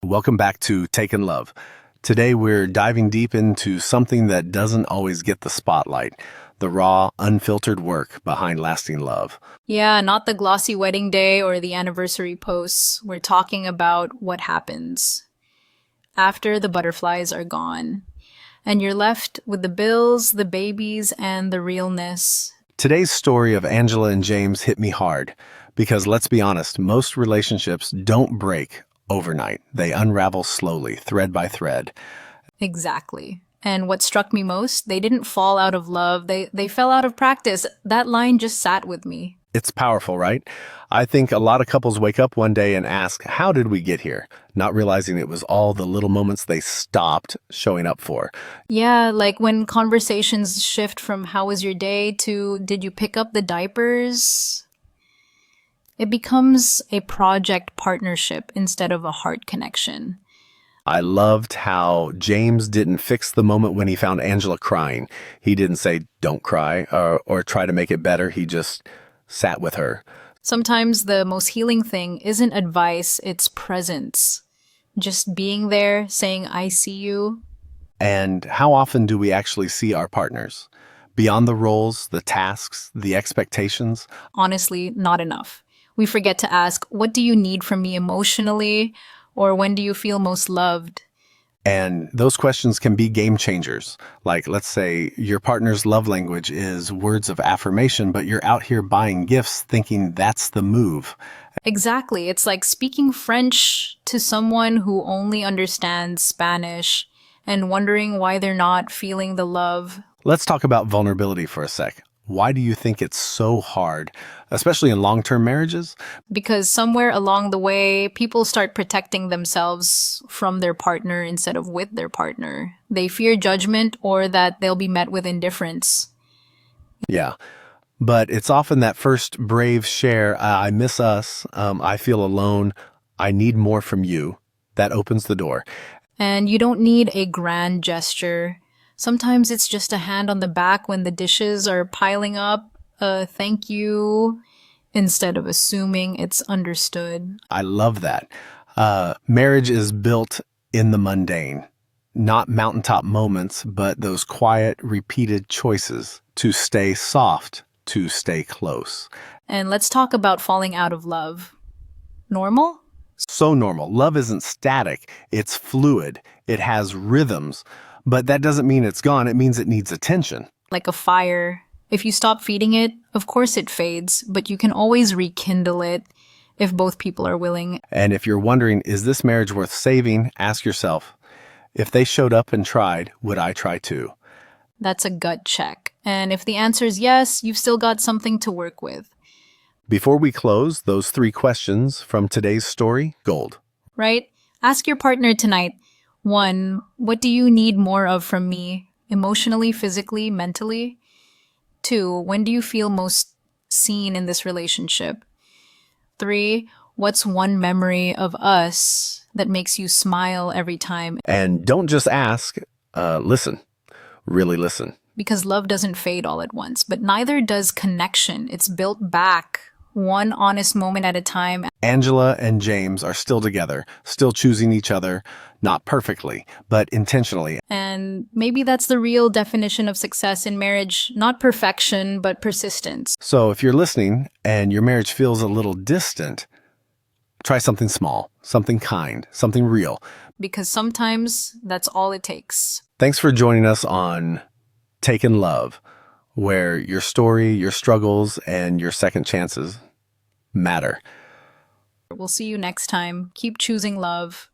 Welcome back to Taken Love. Today we're diving deep into something that doesn't always get the spotlight, the raw, unfiltered work behind lasting love. Yeah, not the glossy wedding day or the anniversary posts. We're talking about what happens after the butterflies are gone. And you're left with the bills, the babies, and the realness. Today's story of Angela and James hit me hard because let's be honest, most relationships don't break overnight. They unravel slowly, thread by thread. Exactly. And what struck me most, they didn't fall out of love. They fell out of practice. That line just sat with me. It's powerful, right? I think a lot of couples wake up one day and ask, how did we get here? Not realizing it was all the little moments they stopped showing up for. Yeah, like when conversations shift from how was your day to did you pick up the diapers? It becomes a project partnership instead of a heart connection. I loved how James didn't fix the moment when he found Angela crying. He didn't say, don't cry, or try to make it better. He just sat with her. Sometimes the most healing thing isn't advice, it's presence. Just being there, saying, I see you. And how often do we actually see our partners? Beyond the roles, the tasks, the expectations? Honestly, not enough. We forget to ask, what do you need from me emotionally? Or when do you feel most loved? And those questions can be game changers. Like, let's say your partner's love language is words of affirmation, but you're out here buying gifts thinking that's the move. Exactly. It's like speaking French to someone who only understands Spanish and wondering why they're not feeling the love. Let's talk about vulnerability for a sec. Why do you think it's so hard, especially in long-term marriages? Because somewhere along the way, people start protecting themselves from their partner instead of with their partner. They fear judgment or that they'll be met with indifference. Yeah. But it's often that first brave share, I miss us, I feel alone, I need more from you, that opens the door. And you don't need a grand gesture. Sometimes it's just a hand on the back when the dishes are piling up, thank you, instead of assuming it's understood. I love that. Marriage is built in the mundane, not mountaintop moments, but those quiet, repeated choices to stay soft, to stay close. And let's talk about falling out of love. Normal? So normal. Love isn't static. It's fluid. It has rhythms. But that doesn't mean it's gone. It means it needs attention. Like a fire. If you stop feeding it, of course it fades, but you can always rekindle it if both people are willing. And if you're wondering, is this marriage worth saving? Ask yourself, if they showed up and tried, would I try too? That's a gut check. And if the answer is yes, you've still got something to work with. Before we close, those 3 questions from today's story, gold. Right? Ask your partner tonight. 1, what do you need more of from me? Emotionally, physically, mentally? 2, when do you feel most seen in this relationship? 3, what's one memory of us that makes you smile every time? And don't just ask, listen. Really listen. Because love doesn't fade all at once, but neither does connection. It's built back, one honest moment at a time. Angela and James are still together, still choosing each other, not perfectly, but intentionally. And maybe that's the real definition of success in marriage, not perfection, but persistence. So if you're listening and your marriage feels a little distant, try something small, something kind, something real. Because sometimes that's all it takes. Thanks for joining us on Taken Love, where your story, your struggles, and your second chances matter. We'll see you next time. Keep choosing love.